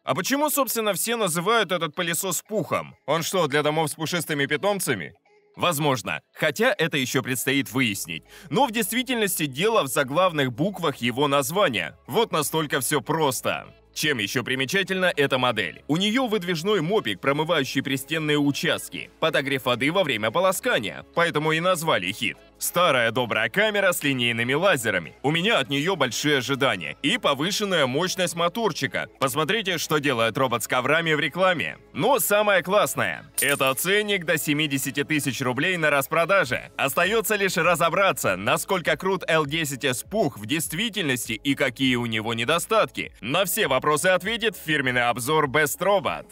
А почему, собственно, все называют этот пылесос пухом? Он что, для домов с пушистыми питомцами? Возможно, хотя это еще предстоит выяснить. Но в действительности дело в заглавных буквах его названия. Вот настолько все просто. Чем еще примечательна эта модель? У нее выдвижной мопик, промывающий пристенные участки, подогрев воды во время полоскания, поэтому и назвали хит. Старая добрая камера с линейными лазерами. У меня от нее большие ожидания. И повышенная мощность моторчика. Посмотрите, что делает робот с коврами в рекламе. Но самое классное – это ценник до 70 тысяч рублей на распродаже. Остается лишь разобраться, насколько крут L10S Пух в действительности и какие у него недостатки. На все вопросы ответит фирменный обзор Best Robot.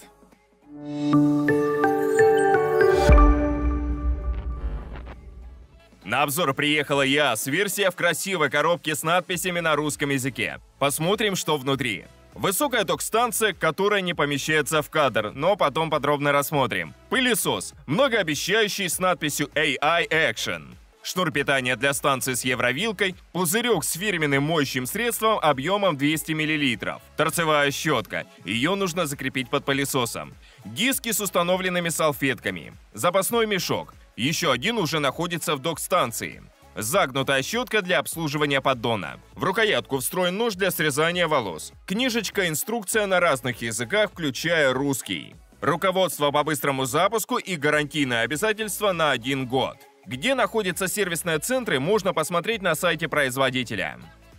На обзор приехала EOS-версия в красивой коробке с надписями на русском языке. Посмотрим, что внутри. Высокая док-станция, которая не помещается в кадр, но потом подробно рассмотрим. Пылесос, многообещающий с надписью AI Action. Шнур питания для станции с евровилкой, пузырек с фирменным моющим средством объемом 200 мл. Торцевая щетка, ее нужно закрепить под пылесосом. Диски с установленными салфетками. Запасной мешок. Еще один уже находится в док-станции. Загнутая щетка для обслуживания поддона. В рукоятку встроен нож для срезания волос. Книжечка-инструкция на разных языках, включая русский. Руководство по быстрому запуску и гарантийное обязательство на 1 год. Где находятся сервисные центры, можно посмотреть на сайте производителя.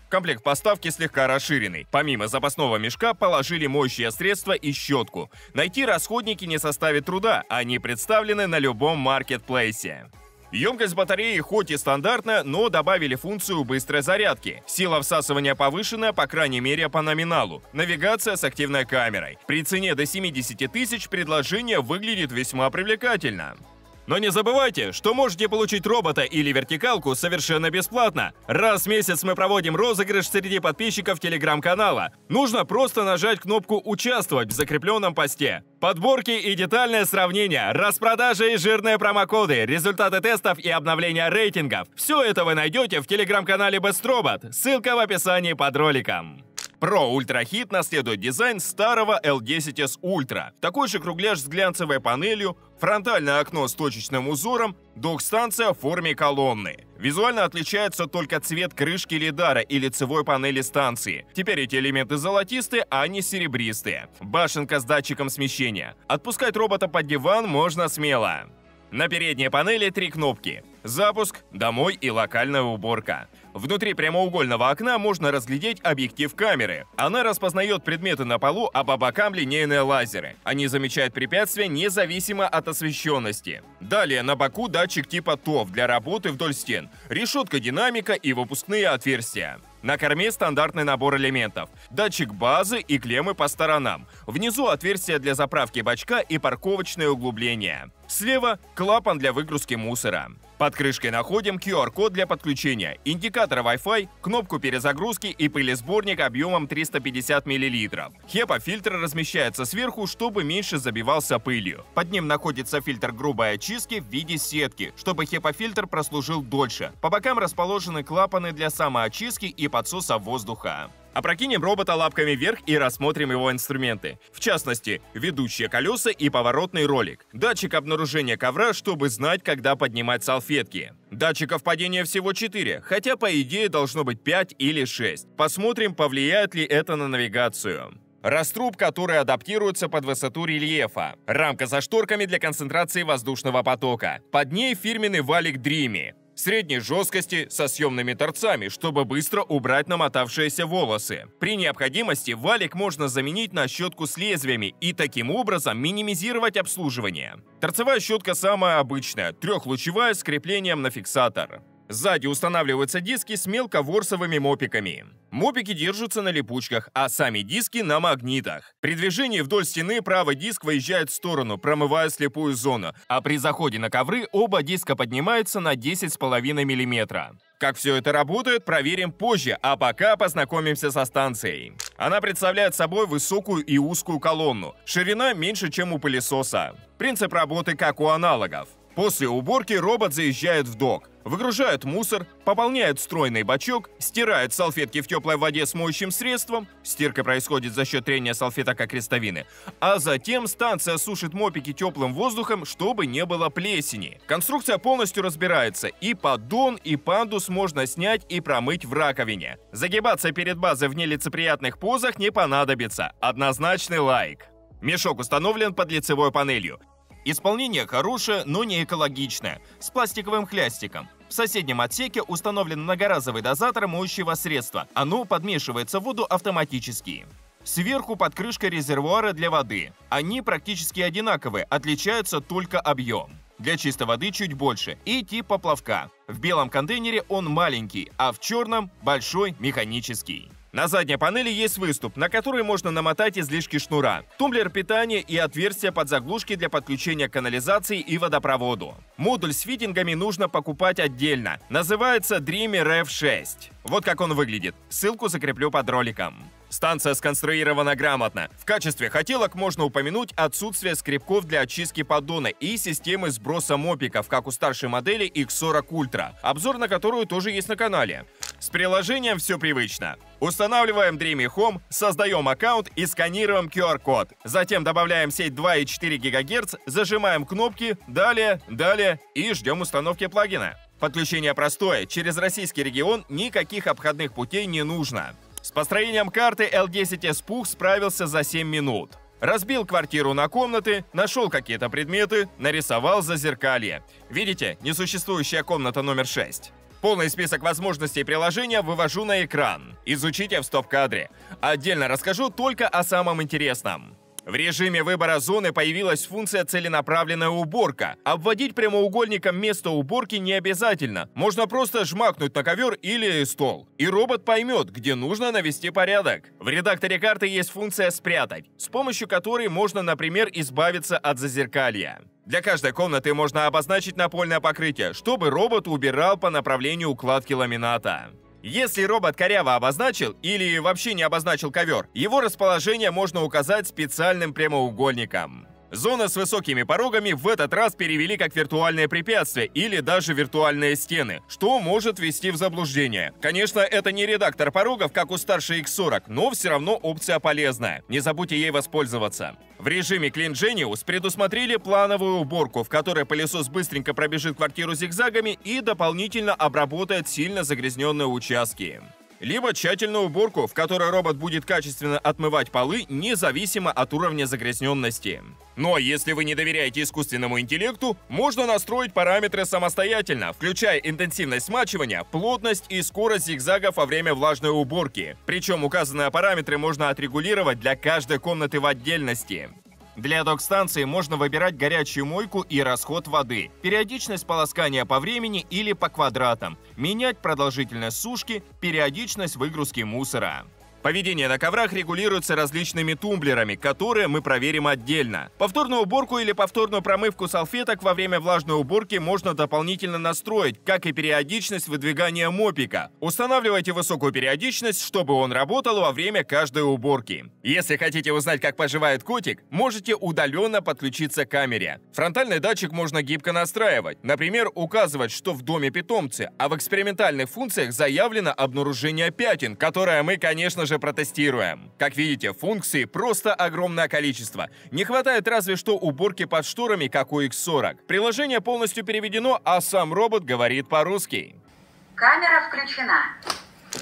Комплект поставки слегка расширенный. Помимо запасного мешка положили моющее средство и щетку. Найти расходники не составит труда, они представлены на любом маркетплейсе. Емкость батареи хоть и стандартная, но добавили функцию быстрой зарядки. Сила всасывания повышенная, по крайней мере по номиналу. Навигация с активной камерой. При цене до 70 тысяч предложение выглядит весьма привлекательно. Но не забывайте, что можете получить робота или вертикалку совершенно бесплатно. Раз в месяц мы проводим розыгрыш среди подписчиков телеграм-канала. Нужно просто нажать кнопку «Участвовать» в закрепленном посте. Подборки и детальное сравнение, распродажи и жирные промокоды, результаты тестов и обновления рейтингов. Все это вы найдете в телеграм-канале Best Robot. Ссылка в описании под роликом. Pro Ultra Hit наследует дизайн старого L10S Ultra. Такой же кругляш с глянцевой панелью, фронтальное окно с точечным узором, док-станция в форме колонны. Визуально отличается только цвет крышки лидара и лицевой панели станции. Теперь эти элементы золотистые, а не серебристые. Башенка с датчиком смещения. Отпускать робота под диван можно смело. На передней панели 3 кнопки. Запуск, домой и локальная уборка. Внутри прямоугольного окна можно разглядеть объектив камеры. Она распознает предметы на полу, а по бокам линейные лазеры. Они замечают препятствия независимо от освещенности. Далее на боку датчик типа ТОВ для работы вдоль стен, решетка динамика и выпускные отверстия. На корме стандартный набор элементов. Датчик базы и клеммы по сторонам. Внизу отверстия для заправки бачка и парковочное углубление. Слева клапан для выгрузки мусора. Под крышкой находим QR-код для подключения, индикатор Wi-Fi, кнопку перезагрузки и пылесборник объемом 350 мл. HEPA-фильтр размещается сверху, чтобы меньше забивался пылью. Под ним находится фильтр грубой очистки в виде сетки, чтобы HEPA-фильтр прослужил дольше. По бокам расположены клапаны для самоочистки и подсоса воздуха. Опрокинем робота лапками вверх и рассмотрим его инструменты. В частности, ведущие колеса и поворотный ролик. Датчик обнаружения ковра, чтобы знать, когда поднимать салфетки. Датчиков падения всего 4, хотя по идее должно быть 5 или 6. Посмотрим, повлияет ли это на навигацию. Раструб, который адаптируется под высоту рельефа. Рамка со шторками для концентрации воздушного потока. Под ней фирменный валик Dreamy. Средней жесткости со съемными торцами, чтобы быстро убрать намотавшиеся волосы. При необходимости валик можно заменить на щетку с лезвиями и таким образом минимизировать обслуживание. Торцевая щетка самая обычная, трехлучевая с креплением на фиксатор. Сзади устанавливаются диски с мелковорсовыми мопиками. Мопики держатся на липучках, а сами диски на магнитах. При движении вдоль стены правый диск выезжает в сторону, промывая слепую зону, а при заходе на ковры оба диска поднимаются на 10,5 мм. Как все это работает, проверим позже, а пока познакомимся со станцией. Она представляет собой высокую и узкую колонну. Ширина меньше, чем у пылесоса. Принцип работы как у аналогов. После уборки робот заезжает в док, выгружает мусор, пополняет встроенный бачок, стирает салфетки в теплой воде с моющим средством, стирка происходит за счет трения салфеток о крестовины, а затем станция сушит мопики теплым воздухом, чтобы не было плесени. Конструкция полностью разбирается, и поддон, и пандус можно снять и промыть в раковине. Загибаться перед базой в нелицеприятных позах не понадобится, однозначный лайк. Мешок установлен под лицевой панелью. Исполнение хорошее, но не экологичное, с пластиковым хлястиком. В соседнем отсеке установлен многоразовый дозатор моющего средства. Оно подмешивается в воду автоматически. Сверху под крышкой резервуара для воды. Они практически одинаковые, отличаются только объем. Для чистой воды чуть больше и тип поплавка. В белом контейнере он маленький, а в черном – большой, механический. На задней панели есть выступ, на который можно намотать излишки шнура, тумблер питания и отверстия под заглушки для подключения к канализации и водопроводу. Модуль с фитингами нужно покупать отдельно. Называется Dreamer F6. Вот как он выглядит. Ссылку закреплю под роликом. Станция сконструирована грамотно. В качестве хотелок можно упомянуть отсутствие скребков для очистки поддона и системы сброса мопиков, как у старшей модели X40 Ultra, обзор на которую тоже есть на канале. С приложением все привычно. Устанавливаем Dreamy Home, создаем аккаунт и сканируем QR-код. Затем добавляем сеть 2,4 ГГц, зажимаем кнопки, далее и ждем установки плагина. Подключение простое, через российский регион никаких обходных путей не нужно. С построением карты L10S Puch справился за 7 минут. Разбил квартиру на комнаты, нашел какие-то предметы, нарисовал зазеркалье. Видите, несуществующая комната номер 6. Полный список возможностей приложения вывожу на экран. Изучите в стоп-кадре. Отдельно расскажу только о самом интересном. В режиме выбора зоны появилась функция «Целенаправленная уборка». Обводить прямоугольником место уборки не обязательно. Можно просто жмакнуть на ковер или стол. И робот поймет, где нужно навести порядок. В редакторе карты есть функция «Спрятать», с помощью которой можно, например, избавиться от зазеркалья. Для каждой комнаты можно обозначить напольное покрытие, чтобы робот убирал по направлению укладки ламината. Если робот коряво обозначил или вообще не обозначил ковер, его расположение можно указать специальным прямоугольником. Зоны с высокими порогами в этот раз перевели как виртуальные препятствия или даже виртуальные стены, что может ввести в заблуждение. Конечно, это не редактор порогов, как у старшей X40, но все равно опция полезная. Не забудьте ей воспользоваться. В режиме Clean Genius предусмотрели плановую уборку, в которой пылесос быстренько пробежит квартиру зигзагами и дополнительно обработает сильно загрязненные участки. Либо тщательную уборку, в которой робот будет качественно отмывать полы, независимо от уровня загрязненности. Но если вы не доверяете искусственному интеллекту, можно настроить параметры самостоятельно, включая интенсивность смачивания, плотность и скорость зигзагов во время влажной уборки. Причем указанные параметры можно отрегулировать для каждой комнаты в отдельности. Для док-станции можно выбирать горячую мойку и расход воды, периодичность полоскания по времени или по квадратам, менять продолжительность сушки, периодичность выгрузки мусора. Поведение на коврах регулируется различными тумблерами, которые мы проверим отдельно. Повторную уборку или повторную промывку салфеток во время влажной уборки можно дополнительно настроить, как и периодичность выдвигания мопика. Устанавливайте высокую периодичность, чтобы он работал во время каждой уборки. Если хотите узнать, как поживает котик, можете удаленно подключиться к камере. Фронтальный датчик можно гибко настраивать, например, указывать, что в доме питомцы, а в экспериментальных функциях заявлено обнаружение пятен, которое мы, конечно же, протестируем. Как видите, функций просто огромное количество. Не хватает разве что уборки под шторами, как у X40. Приложение полностью переведено, а сам робот говорит по-русски. Камера включена.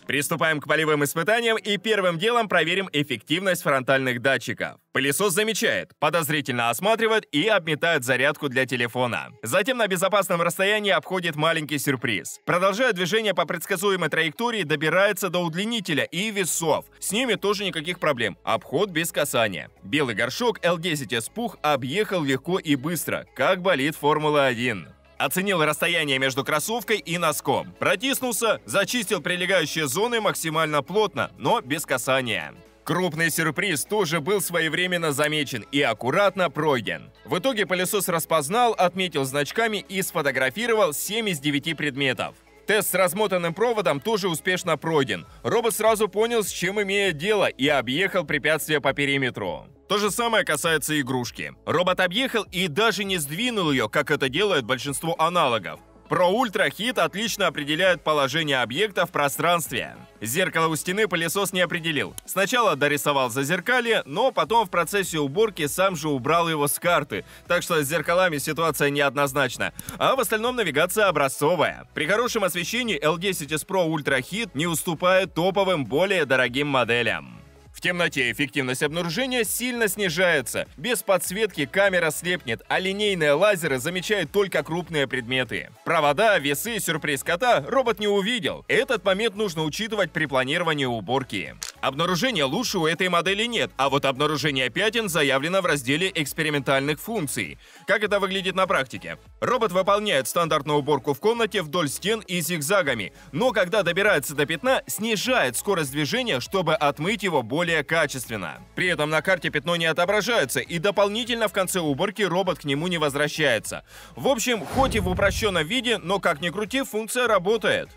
Приступаем к полевым испытаниям и первым делом проверим эффективность фронтальных датчиков. Пылесос замечает, подозрительно осматривает и обметает зарядку для телефона. Затем на безопасном расстоянии обходит маленький сюрприз. Продолжая движение по предсказуемой траектории, добирается до удлинителя и весов. С ними тоже никаких проблем. Обход без касания. Белый горшок L10S Puch объехал легко и быстро, как болид Формулы-1. Оценил расстояние между кроссовкой и носком. Протиснулся, зачистил прилегающие зоны максимально плотно, но без касания. Крупный сюрприз тоже был своевременно замечен и аккуратно пройден. В итоге пылесос распознал, отметил значками и сфотографировал 7 из 9 предметов. Тест с размотанным проводом тоже успешно пройден. Робот сразу понял, с чем имеет дело, и объехал препятствие по периметру. То же самое касается игрушки. Робот объехал и даже не сдвинул ее, как это делает большинство аналогов. Pro Ultra Hit отлично определяет положение объекта в пространстве. Зеркало у стены пылесос не определил. Сначала дорисовал зазеркалье, но потом в процессе уборки сам же убрал его с карты. Так что с зеркалами ситуация неоднозначна. А в остальном навигация образцовая. При хорошем освещении L10s Pro Ultra Hit не уступает топовым, более дорогим моделям. В темноте эффективность обнаружения сильно снижается. Без подсветки камера слепнет, а линейные лазеры замечают только крупные предметы. Провода, весы, сюрприз кота робот не увидел. Этот момент нужно учитывать при планировании уборки. Обнаружения лучше у этой модели нет, а вот обнаружение пятен заявлено в разделе экспериментальных функций. Как это выглядит на практике? Робот выполняет стандартную уборку в комнате вдоль стен и зигзагами, но когда добирается до пятна, снижает скорость движения, чтобы отмыть его более качественно. При этом на карте пятно не отображается, и дополнительно в конце уборки робот к нему не возвращается. В общем, хоть и в упрощенном виде, но как ни крути, функция работает.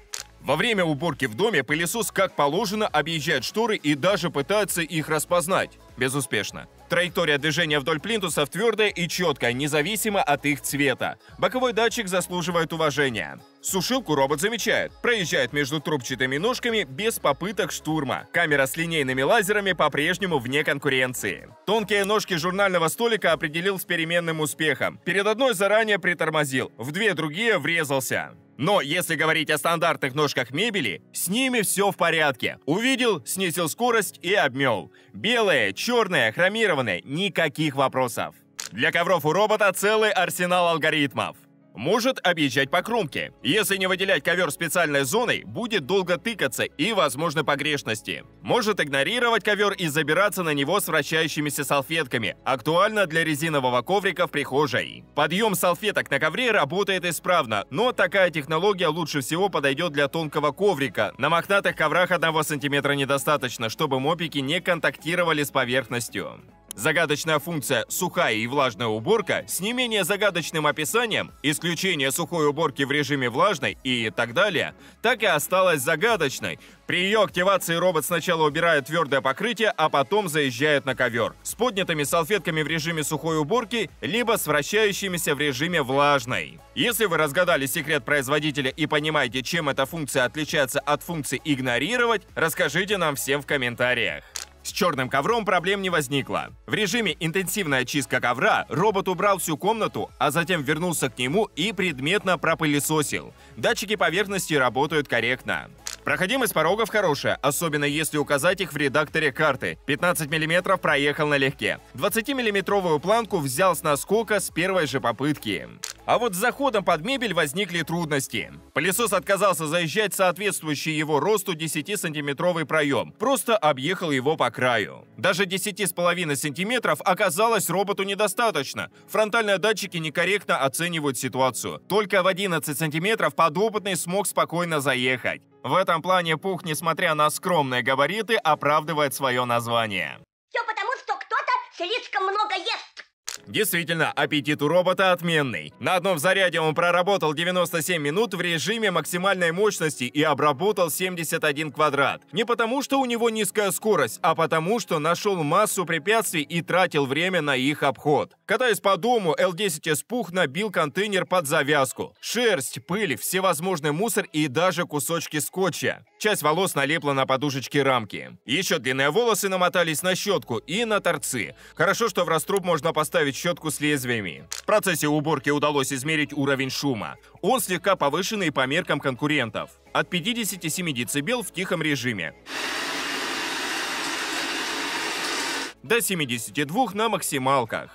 Во время уборки в доме пылесос, как положено, объезжает шторы и даже пытается их распознать. Безуспешно. Траектория движения вдоль плинтусов твердая и четкая, независимо от их цвета. Боковой датчик заслуживает уважения. Сушилку робот замечает. Проезжает между трубчатыми ножками без попыток штурма. Камера с линейными лазерами по-прежнему вне конкуренции. Тонкие ножки журнального столика определил с переменным успехом. Перед одной заранее притормозил, в две другие врезался. Но если говорить о стандартных ножках мебели, с ними все в порядке. Увидел, снизил скорость и обмел. Белые, черные, хромированные, никаких вопросов. Для ковров у робота целый арсенал алгоритмов. Может объезжать по кромке. Если не выделять ковер специальной зоной, будет долго тыкаться и возможны погрешности. Может игнорировать ковер и забираться на него с вращающимися салфетками. Актуально для резинового коврика в прихожей. Подъем салфеток на ковре работает исправно, но такая технология лучше всего подойдет для тонкого коврика. На мохнатых коврах 1 см недостаточно, чтобы мопики не контактировали с поверхностью. Загадочная функция «сухая и влажная уборка» с не менее загадочным описанием, исключение сухой уборки в режиме влажной и так далее, так и осталась загадочной. При ее активации робот сначала убирает твердое покрытие, а потом заезжает на ковер. С поднятыми салфетками в режиме сухой уборки, либо с вращающимися в режиме влажной. Если вы разгадали секрет производителя и понимаете, чем эта функция отличается от функции «игнорировать», расскажите нам всем в комментариях. С черным ковром проблем не возникло. В режиме «интенсивная чистка ковра» робот убрал всю комнату, а затем вернулся к нему и предметно пропылесосил. Датчики поверхности работают корректно. Проходимость порогов хорошая, особенно если указать их в редакторе карты. 15 мм проехал налегке. 20-миллиметровую планку взял с наскока с первой же попытки. А вот с заходом под мебель возникли трудности. Пылесос отказался заезжать в соответствующий его росту 10-сантиметровый проем, просто объехал его по краю. Даже 10,5 сантиметров оказалось роботу недостаточно. Фронтальные датчики некорректно оценивают ситуацию. Только в 11 сантиметров подопытный смог спокойно заехать. В этом плане Пух, несмотря на скромные габариты, оправдывает свое название. Все потому, что кто-то слишком много ест. Действительно, аппетит у робота отменный. На одном заряде он проработал 97 минут в режиме максимальной мощности и обработал 71 квадрат. Не потому, что у него низкая скорость, а потому, что нашел массу препятствий и тратил время на их обход. Катаясь по дому, L10s Пух набил контейнер под завязку. Шерсть, пыль, всевозможный мусор и даже кусочки скотча. Часть волос налепла на подушечки рамки. Еще длинные волосы намотались на щетку и на торцы. Хорошо, что в раструб можно поставить щетку с лезвиями. В процессе уборки удалось измерить уровень шума. Он слегка повышенный по меркам конкурентов. От 57 дБ в тихом режиме до 72 на максималках.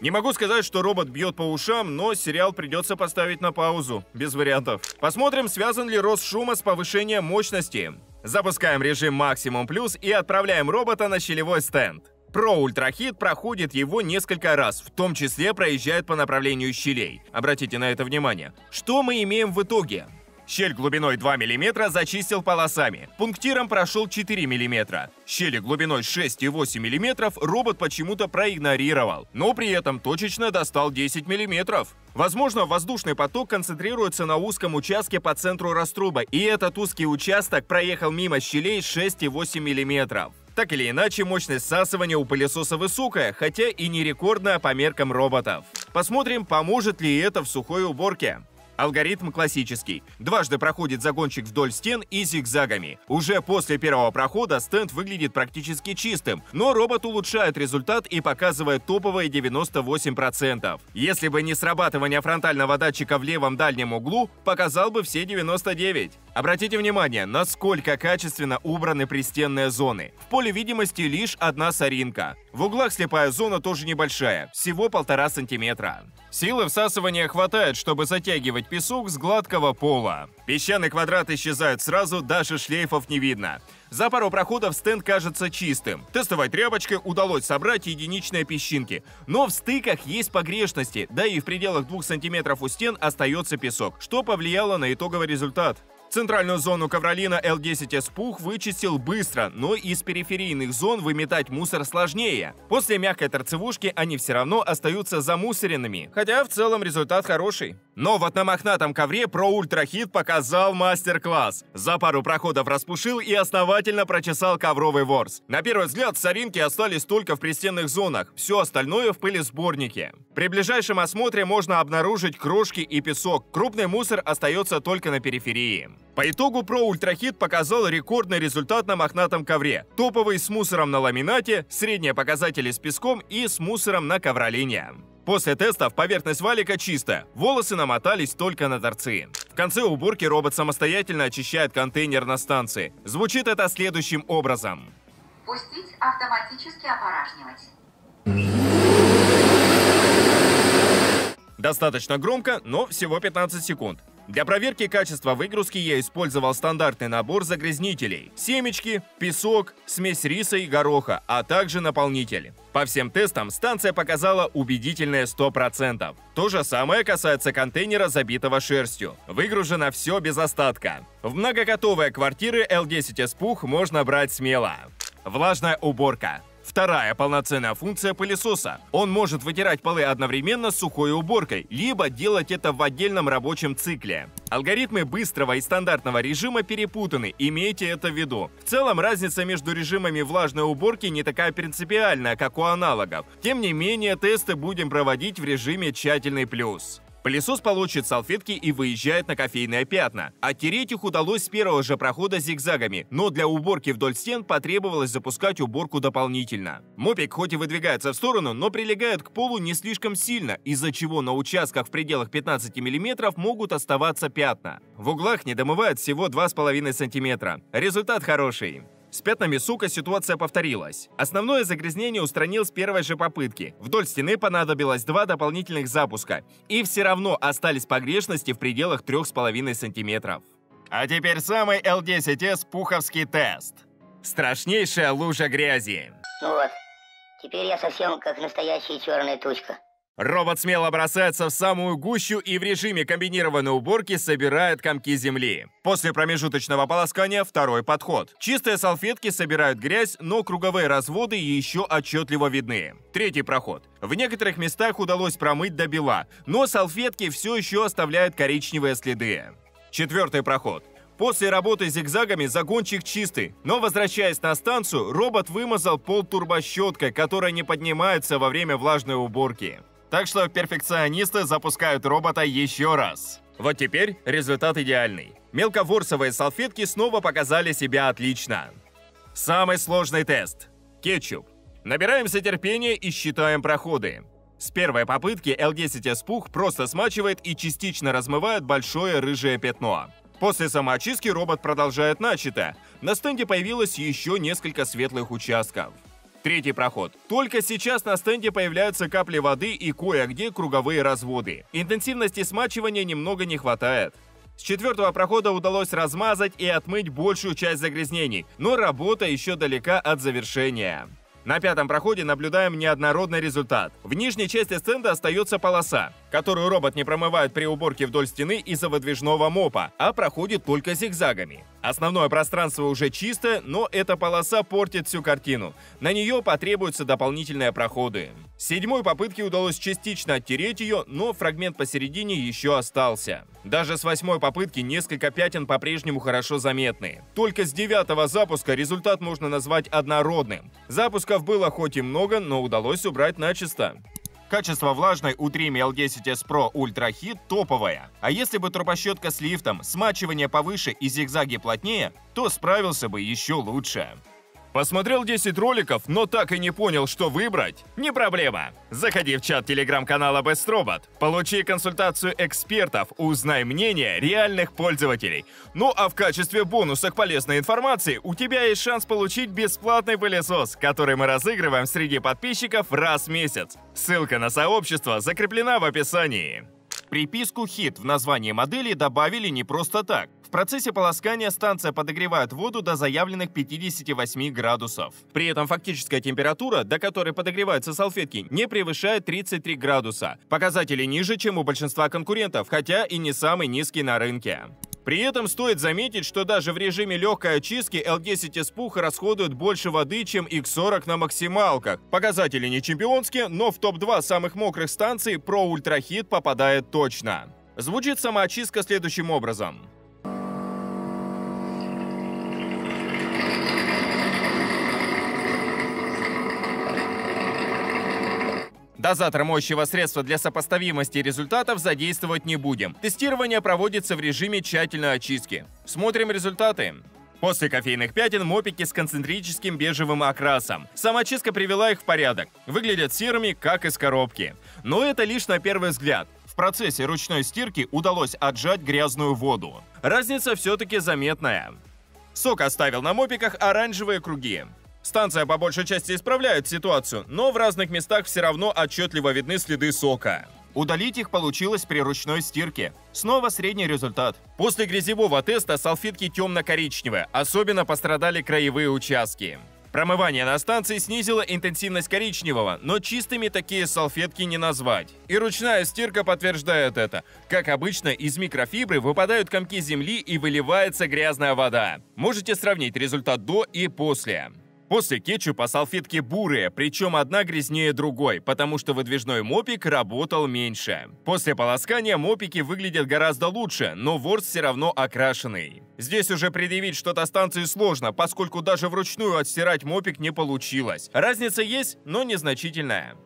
Не могу сказать, что робот бьет по ушам, но сериал придется поставить на паузу. Без вариантов. Посмотрим, связан ли рост шума с повышением мощности. Запускаем режим максимум плюс и отправляем робота на щелевой стенд. Pro Ultra Hit проходит его несколько раз, в том числе проезжает по направлению щелей. Обратите на это внимание. Что мы имеем в итоге? Щель глубиной 2 мм зачистил полосами. Пунктиром прошел 4 мм. Щели глубиной 6,8 мм робот почему-то проигнорировал, но при этом точечно достал 10 мм. Возможно, воздушный поток концентрируется на узком участке по центру раструба, и этот узкий участок проехал мимо щелей 6,8 мм. Так или иначе, мощность всасывания у пылесоса высокая, хотя и не рекордная по меркам роботов. Посмотрим, поможет ли это в сухой уборке. Алгоритм классический. Дважды проходит загончик вдоль стен и зигзагами. Уже после первого прохода стенд выглядит практически чистым, но робот улучшает результат и показывает топовые 98%. Если бы не срабатывание фронтального датчика в левом дальнем углу, показал бы все 99%. Обратите внимание, насколько качественно убраны пристенные зоны. В поле видимости лишь одна соринка. В углах слепая зона тоже небольшая, всего 1,5 см. Силы всасывания хватает, чтобы затягивать песок с гладкого пола. Песчаный квадрат исчезает сразу, даже шлейфов не видно. За пару проходов стенд кажется чистым. Тестовой тряпочкой удалось собрать единичные песчинки. Но в стыках есть погрешности, да и в пределах 2 см у стен остается песок, что повлияло на итоговый результат. Центральную зону ковролина L10S Puch вычистил быстро, но из периферийных зон выметать мусор сложнее. После мягкой торцевушки они все равно остаются замусоренными, хотя в целом результат хороший. Но вот на мохнатом ковре Pro Ultra Hit показал мастер-класс. За пару проходов распушил и основательно прочесал ковровый ворс. На первый взгляд соринки остались только в пристенных зонах, все остальное в пылесборнике. При ближайшем осмотре можно обнаружить крошки и песок, крупный мусор остается только на периферии. По итогу Pro Ultra Hit показал рекордный результат на мохнатом ковре. Топовый с мусором на ламинате, средние показатели с песком и с мусором на ковролине. После тестов поверхность валика чистая, волосы намотались только на торцы. В конце уборки робот самостоятельно очищает контейнер на станции. Звучит это следующим образом. Пустить автоматически опорожнивать. Достаточно громко, но всего 15 секунд. Для проверки качества выгрузки я использовал стандартный набор загрязнителей: семечки, песок, смесь риса и гороха, а также наполнитель. По всем тестам станция показала убедительные 100%. То же самое касается контейнера, забитого шерстью. Выгружено все без остатка. В многокотовые квартиры L10S Puch можно брать смело. Влажная уборка. Вторая полноценная функция пылесоса. Он может вытирать полы одновременно с сухой уборкой, либо делать это в отдельном рабочем цикле. Алгоритмы быстрого и стандартного режима перепутаны, имейте это в виду. В целом разница между режимами влажной уборки не такая принципиальная, как у аналогов. Тем не менее, тесты будем проводить в режиме «Тщательный плюс». Пылесос получит салфетки и выезжает на кофейные пятна. Оттереть их удалось с первого же прохода зигзагами, но для уборки вдоль стен потребовалось запускать уборку дополнительно. Мопик хоть и выдвигается в сторону, но прилегает к полу не слишком сильно, из-за чего на участках в пределах 15 мм могут оставаться пятна. В углах не домывает всего 2,5 см. Результат хороший. С пятнами сока ситуация повторилась. Основное загрязнение устранил с первой же попытки. Вдоль стены понадобилось 2 дополнительных запуска. И все равно остались погрешности в пределах 3,5 см. А теперь самый L10S пуховский тест. Страшнейшая лужа грязи. Ну вот, теперь я совсем как настоящая черная тучка. Робот смело бросается в самую гущу и в режиме комбинированной уборки собирает комки земли. После промежуточного полоскания второй подход. Чистые салфетки собирают грязь, но круговые разводы еще отчетливо видны. Третий проход. В некоторых местах удалось промыть до бела, но салфетки все еще оставляют коричневые следы. Четвертый проход. После работы зигзагами загончик чистый, но возвращаясь на станцию, робот вымазал пол турбощеткой, которая не поднимается во время влажной уборки. Так что перфекционисты запускают робота еще раз. Вот теперь результат идеальный. Мелковорсовые салфетки снова показали себя отлично. Самый сложный тест. Кетчуп. Набираемся терпения и считаем проходы. С первой попытки L10S Puch просто смачивает и частично размывает большое рыжее пятно. После самоочистки робот продолжает начатое. На стенде появилось еще несколько светлых участков. Третий проход. Только сейчас на стенде появляются капли воды и кое-где круговые разводы. Интенсивности смачивания немного не хватает. С четвертого прохода удалось размазать и отмыть большую часть загрязнений, но работа еще далека от завершения. На пятом проходе наблюдаем неоднородный результат. В нижней части стенда остается полоса. которую робот не промывает при уборке вдоль стены из-за выдвижного мопа, а проходит только зигзагами. Основное пространство уже чистое, но эта полоса портит всю картину. На нее потребуются дополнительные проходы. С 7-й попытки удалось частично оттереть ее, но фрагмент посередине еще остался. Даже с 8-й попытки несколько пятен по-прежнему хорошо заметны. Только с 9-го запуска результат можно назвать однородным. Запусков было хоть и много, но удалось убрать начисто. Качество влажной у Dreamy L10s Pro Ultra Hit топовое. А если бы турбощетка с лифтом, смачивание повыше и зигзаги плотнее, то справился бы еще лучше. Посмотрел 10 роликов, но так и не понял, что выбрать? Не проблема. Заходи в чат телеграм-канала Best Robot, получи консультацию экспертов, узнай мнение реальных пользователей. Ну а в качестве бонуса к полезной информации у тебя есть шанс получить бесплатный пылесос, который мы разыгрываем среди подписчиков раз в месяц. Ссылка на сообщество закреплена в описании. Приписку «Hit» в названии модели добавили не просто так. В процессе полоскания станция подогревает воду до заявленных 58 градусов. При этом фактическая температура, до которой подогреваются салфетки, не превышает 33 градуса. Показатели ниже, чем у большинства конкурентов, хотя и не самый низкий на рынке. При этом стоит заметить, что даже в режиме легкой очистки L10s Puch расходует больше воды, чем X40 на максималках. Показатели не чемпионские, но в топ-2 самых мокрых станций Pro Ultra Hit попадает точно. Звучит самоочистка следующим образом. Дозатор моющего средства для сопоставимости результатов задействовать не будем. Тестирование проводится в режиме тщательной очистки. Смотрим результаты. После кофейных пятен мопики с концентрическим бежевым окрасом. Самоочистка привела их в порядок. Выглядят серыми, как из коробки. Но это лишь на первый взгляд. В процессе ручной стирки удалось отжать грязную воду. Разница все-таки заметная. Сок оставил на мопиках оранжевые круги. Станция по большей части исправляет ситуацию, но в разных местах все равно отчетливо видны следы сока. Удалить их получилось при ручной стирке. Снова средний результат. После грязевого теста салфетки темно-коричневые, особенно пострадали краевые участки. Промывание на станции снизило интенсивность коричневого, но чистыми такие салфетки не назвать. И ручная стирка подтверждает это. Как обычно, из микрофибры выпадают комки земли и выливается грязная вода. Можете сравнить результат до и после. После кетчупа салфетки бурые, причем одна грязнее другой, потому что выдвижной мопик работал меньше. После полоскания мопики выглядят гораздо лучше, но ворс все равно окрашенный. Здесь уже предъявить что-то станции сложно, поскольку даже вручную отстирать мопик не получилось. Разница есть, но незначительная.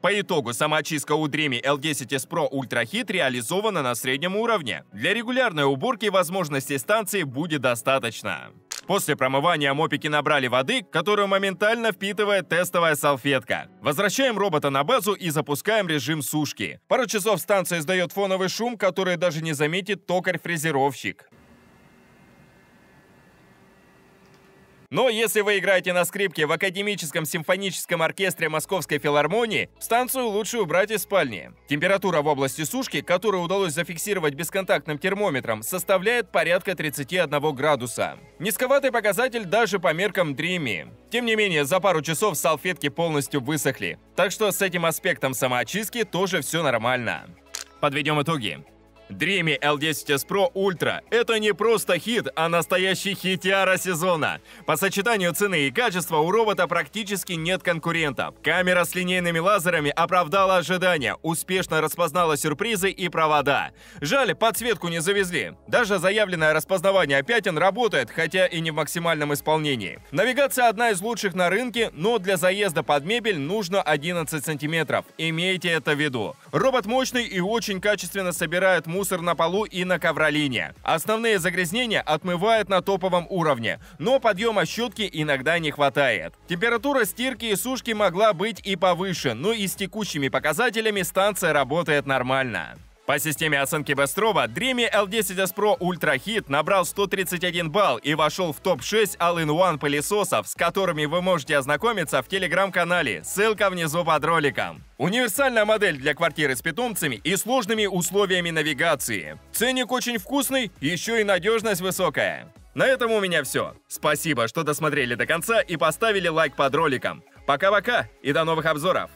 По итогу самоочистка у Dreamy L10s Pro Ultra Hit реализована на среднем уровне. Для регулярной уборки возможностей станции будет достаточно. После промывания мопики набрали воды, которую моментально впитывает тестовая салфетка. Возвращаем робота на базу и запускаем режим сушки. Пару часов станция издает фоновый шум, который даже не заметит токарь-фрезеровщик. Но если вы играете на скрипке в Академическом симфоническом оркестре Московской филармонии, станцию лучше убрать из спальни. Температура в области сушки, которую удалось зафиксировать бесконтактным термометром, составляет порядка 31 градуса. Низковатый показатель даже по меркам Dreamy. Тем не менее, за пару часов салфетки полностью высохли. Так что с этим аспектом самоочистки тоже все нормально. Подведем итоги. Dreamy L10s Pro Ultra – это не просто хит, а настоящий хитяра сезона. По сочетанию цены и качества у робота практически нет конкурентов. Камера с линейными лазерами оправдала ожидания, успешно распознала сюрпризы и провода. Жаль, подсветку не завезли. Даже заявленное распознавание пятен работает, хотя и не в максимальном исполнении. Навигация одна из лучших на рынке, но для заезда под мебель нужно 11 сантиметров. Имейте это в виду. Робот мощный и очень качественно собирает мусор на полу и на ковролине. Основные загрязнения отмывает на топовом уровне, но подъема щетки иногда не хватает. Температура стирки и сушки могла быть и повыше, но и с текущими показателями станция работает нормально. По системе оценки Best Robot, Dreamy L10s Pro Ultra Hit набрал 131 балл и вошел в топ-6 All-in-One пылесосов, с которыми вы можете ознакомиться в телеграм-канале, ссылка внизу под роликом. Универсальная модель для квартиры с питомцами и сложными условиями навигации. Ценник очень вкусный, еще и надежность высокая. На этом у меня все. Спасибо, что досмотрели до конца и поставили лайк под роликом. Пока-пока и до новых обзоров.